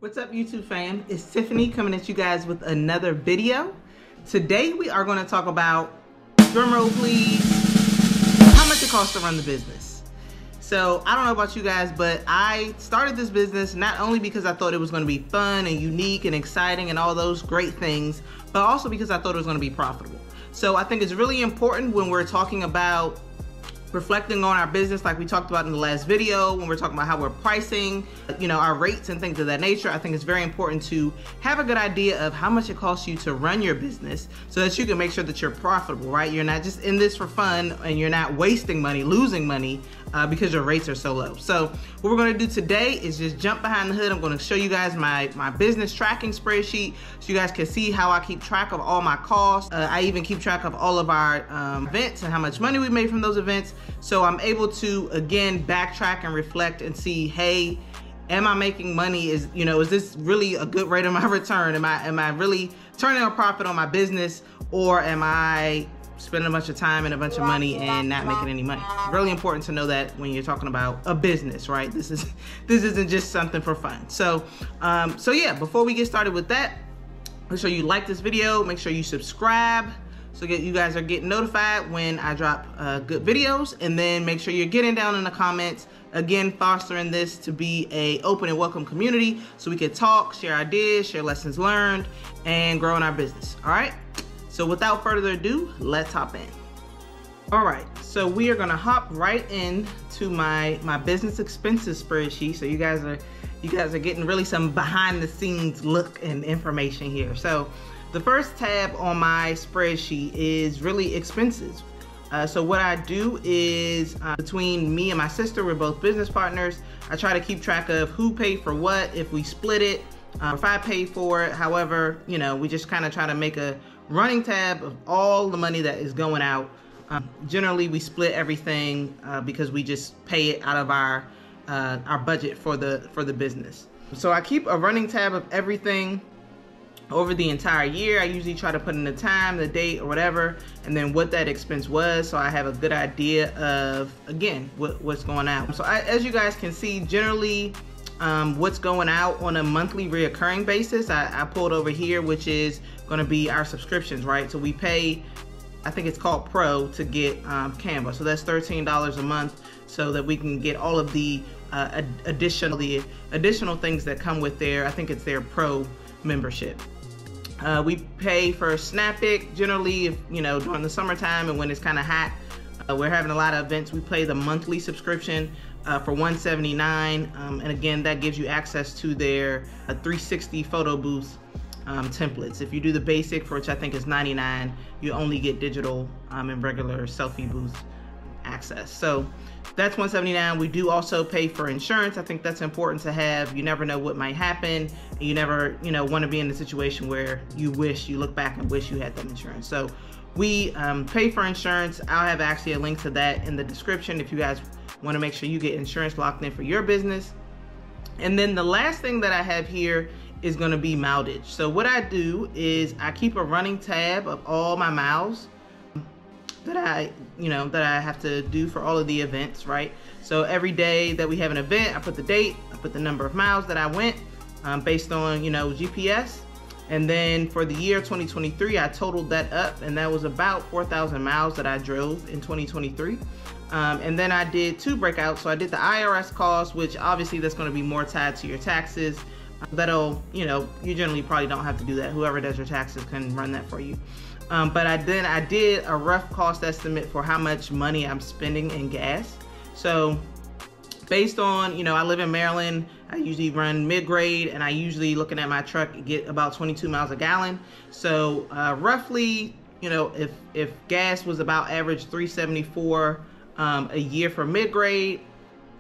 What's up, YouTube fam? It's Tiffany coming at you guys with another video. Today we are going to talk about, drumroll please, how much it costs to run the business. So I don't know about you guys, but I started this business not only because I thought it was going to be fun and unique and exciting and all those great things, but also because I thought it was going to be profitable. So I think it's really important when we're talking about reflecting on our business, like we talked about in the last video, when we're talking about how we're pricing, our rates and things of that nature. I think it's very important to have a good idea of how much it costs you to run your business so that you can make sure that you're profitable, right? You're not just in this for fun and you're not wasting money, losing money because your rates are so low. So what we're gonna do today is just jump behind the hood. I'm gonna show you guys my business tracking spreadsheet so you guys can see how I keep track of all my costs. I even keep track of all of our events and how much money we made from those events. So I'm able to, again, backtrack and reflect and see, hey, am I making money? Is this really a good rate of my return? Am I really turning a profit on my business, or am I spending a bunch of time and a bunch of money and not making any money? Really important to know that when you're talking about a business, right? This isn't just something for fun. So yeah, before we get started with that, make sure you like this video, make sure you subscribe so you guys are getting notified when I drop good videos, and then make sure you're getting down in the comments, again, fostering this to be a open and welcome community so we can talk, share ideas, share lessons learned, and grow in our business, all right? So without further ado, let's hop in. All right, so we are gonna hop right into my business expenses spreadsheet. So you guys are getting really some behind the scenes look and information here. So the first tab on my spreadsheet is really expenses. So what I do is between me and my sister, we're both business partners. I try to keep track of who paid for what, if we split it, if I pay for it. However, we just kind of try to make a running tab of all the money that is going out. Generally, we split everything because we just pay it out of our budget for the business. So I keep a running tab of everything over the entire year. I usually try to put in the time, the date, or whatever, and then what that expense was, so I have a good idea of, again, what's going out. So as you guys can see, generally what's going out on a monthly reoccurring basis, I pulled over here, which is going to be our subscriptions, right? So we pay, I think it's called Pro, to get Canva. So that's $13 a month so that we can get all of the additional things that come with I think it's their Pro membership. We pay for SnapIt generally, if during the summertime and when it's kind of hot. We're having a lot of events. We pay the monthly subscription for $179, and again, that gives you access to their 360 photo booth templates. If you do the basic, for which I think is $99, you only get digital and regular selfie booth access. So that's $179. We do also pay for insurance. I think that's important to have. You never know what might happen. You never, want to be in a situation where you look back and wish you had that insurance. So we pay for insurance. I'll have actually a link to that in the description if you guys want to make sure you get insurance locked in for your business. And then the last thing that I have here is going to be mileage. So what I do is I keep a running tab of all my miles that I have to do for all of the events, right? So every day that we have an event, I put the date, I put the number of miles that I went based on, GPS. And then for the year 2023, I totaled that up, and that was about 4,000 miles that I drove in 2023. And then I did two breakouts. So I did the IRS cost, which obviously that's going to be more tied to your taxes. That'll, you generally probably don't have to do that. Whoever does your taxes can run that for you. But I did a rough cost estimate for how much money I'm spending in gas. So based on, I live in Maryland, I usually run mid-grade, and I usually, looking at my truck, get about 22 miles a gallon. So roughly, if gas was about average $3.74 a year for mid-grade,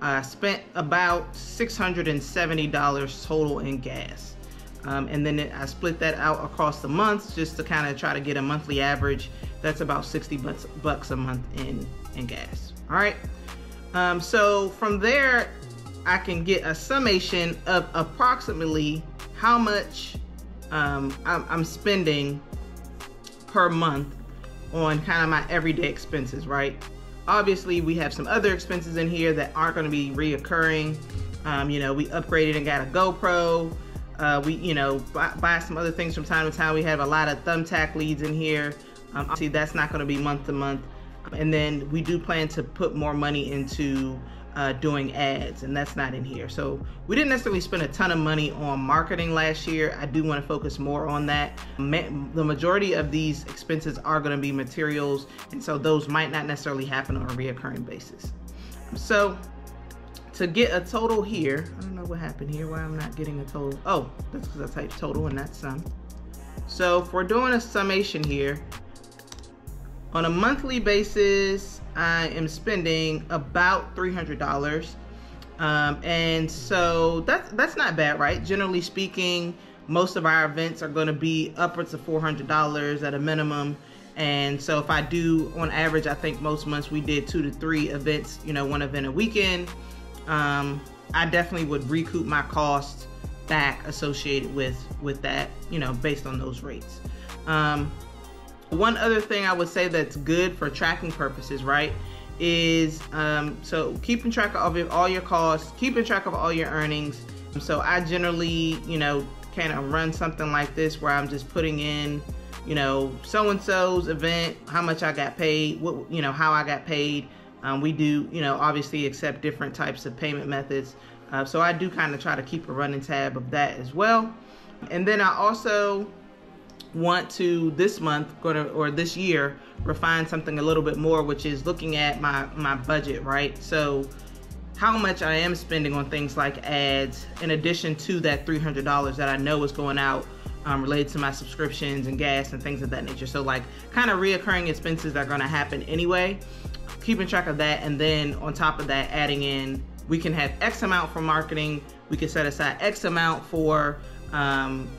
I spent about $670 total in gas. And then I split that out across the months just to kind of try to get a monthly average. That's about 60 bucks a month in gas. All right. So from there, I can get a summation of approximately how much I'm spending per month on kind of my everyday expenses, right? Obviously, we have some other expenses in here that aren't going to be reoccurring. We upgraded and got a GoPro. We, you know, buy some other things from time to time. We have a lot of thumbtack leads in here. Obviously, that's not going to be month to month. And then we do plan to put more money into doing ads, and that's not in here. So we didn't necessarily spend a ton of money on marketing last year. I do want to focus more on that. The majority of these expenses are going to be materials, and so those might not necessarily happen on a reoccurring basis. So to get a total here, I don't know what happened here, why I'm not getting a total. Oh, that's because I typed total and not sum. So if we're doing a summation here, on a monthly basis, I am spending about $300. And so that's not bad, right? Generally speaking, most of our events are going to be upwards of $400 at a minimum. And so if I do, on average, I think most months we did 2 to 3 events, you know, 1 event a weekend. I definitely would recoup my costs back associated with that, you know, based on those rates. One other thing I would say that's good for tracking purposes, right, is so keeping track of all your costs, keeping track of all your earnings. So I generally, you know, kind of run something like this where I'm just putting in, you know, so-and-so's event, how much I got paid, what, you know, how I got paid. We do, you know, obviously accept different types of payment methods. So I do kind of try to keep a running tab of that as well. And then I also want to this month or this year refine something a little bit more, which is looking at my budget, right? So how much I am spending on things like ads, in addition to that $300 that I know is going out related to my subscriptions and gas and things of that nature. So like kind of reoccurring expenses that are going to happen anyway, keeping track of that. And then on top of that, adding in, we can have X amount for marketing, we can set aside X amount for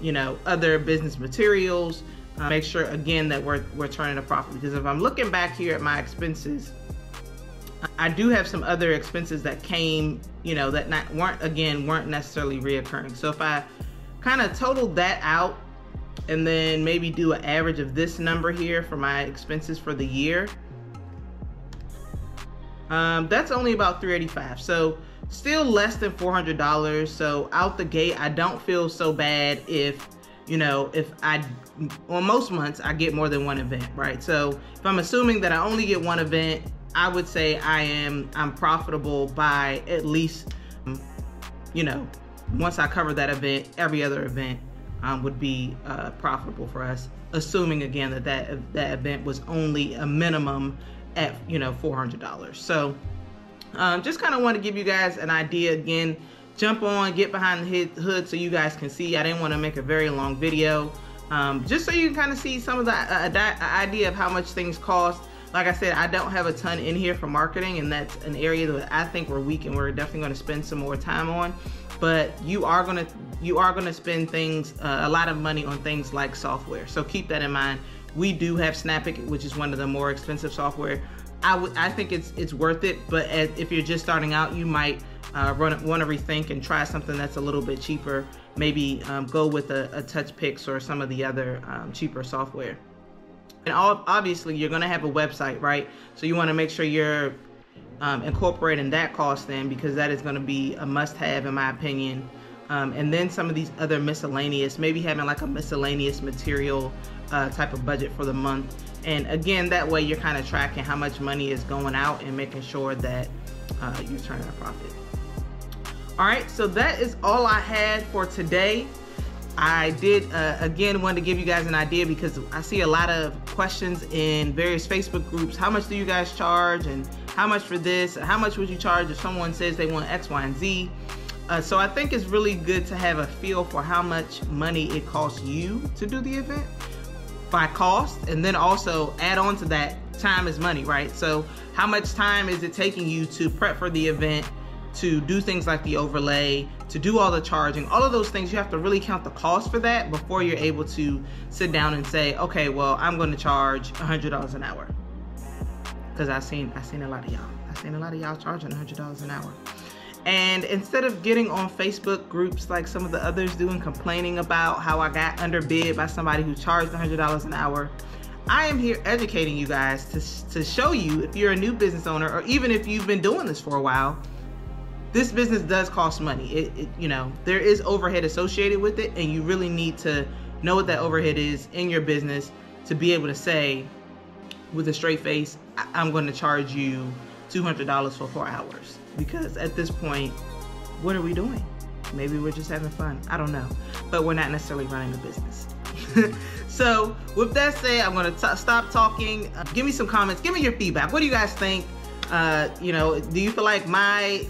you know, other business materials. Make sure again that we're turning a profit, because if I'm looking back here at my expenses, I do have some other expenses that came, you know, that weren't necessarily reoccurring. So if I kind of totaled that out and then maybe do an average of this number here for my expenses for the year, that's only about $385. So still less than $400. So out the gate, I don't feel so bad if, you know, if on most months I get more than 1 event, right? So if I'm assuming that I only get 1 event, I would say I'm profitable by at least, you know, once I cover that event, every other event would be profitable for us, assuming again that event was only a minimum at, you know, $400. So just kind of want to give you guys an idea. Again, jump on, get behind the hood so you guys can see. I didn't want to make a very long video, just so you can kind of see some of the idea of how much things cost. Like I said, I don't have a ton in here for marketing, and that's an area that I think we're weak and we're definitely going to spend some more time on. But you are gonna spend a lot of money on things like software. So keep that in mind. We do have Snappic, which is one of the more expensive software. I think it's worth it, but if you're just starting out, you might want to rethink and try something that's a little bit cheaper. Maybe go with a TouchPix or some of the other cheaper software. And obviously, you're going to have a website, right? So you want to make sure you're incorporating that cost in, because that is going to be a must-have in my opinion. And then some of these other miscellaneous, maybe having like a miscellaneous material type of budget for the month. And again, that way you're kind of tracking how much money is going out and making sure that you're turning a profit. All right, so that is all I had for today. I did, again, want to give you guys an idea, because I see a lot of questions in various Facebook groups. How much do you guys charge? And how much for this? How much would you charge if someone says they want X, Y, and Z? So I think it's really good to have a feel for how much money it costs you to do the event by cost, and then also add on to that, time is money, right? So how much time is it taking you to prep for the event, to do things like the overlay, to do all the charging, all of those things? You have to really count the cost for that before you're able to sit down and say, okay, well, I'm going to charge $100 an hour. Because I've seen a lot of y'all. I've seen a lot of y'all charging $100 an hour. And instead of getting on Facebook groups like some of the others do and complaining about how I got underbid by somebody who charged $100 an hour, I am here educating you guys to show you, if you're a new business owner, or even if you've been doing this for a while, this business does cost money. You know, there is overhead associated with it, and you really need to know what that overhead is in your business to be able to say with a straight face, I'm going to charge you $200 for 4 hours. Because at this point, what are we doing? Maybe we're just having fun. I don't know. But we're not necessarily running a business. So with that said, I'm going to stop talking. Give me some comments. Give me your feedback. What do you guys think? You know, do you feel like my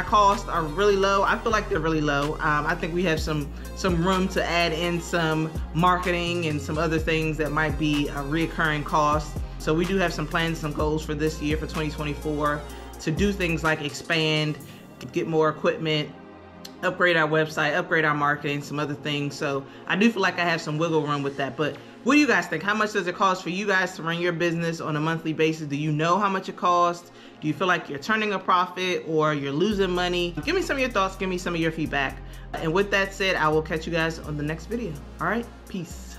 costs are really low? I feel like they're really low. I think we have some room to add in some marketing and some other things that might be a reoccurring cost. So we do have some plans, some goals for this year, for 2024, to do things like expand, get more equipment, upgrade our website, upgrade our marketing, some other things. So I do feel like I have some wiggle room with that. But what do you guys think? How much does it cost for you guys to run your business on a monthly basis? Do you know how much it costs? Do you feel like you're turning a profit or you're losing money? Give me some of your thoughts. Give me some of your feedback. And with that said, I will catch you guys on the next video. All right, peace.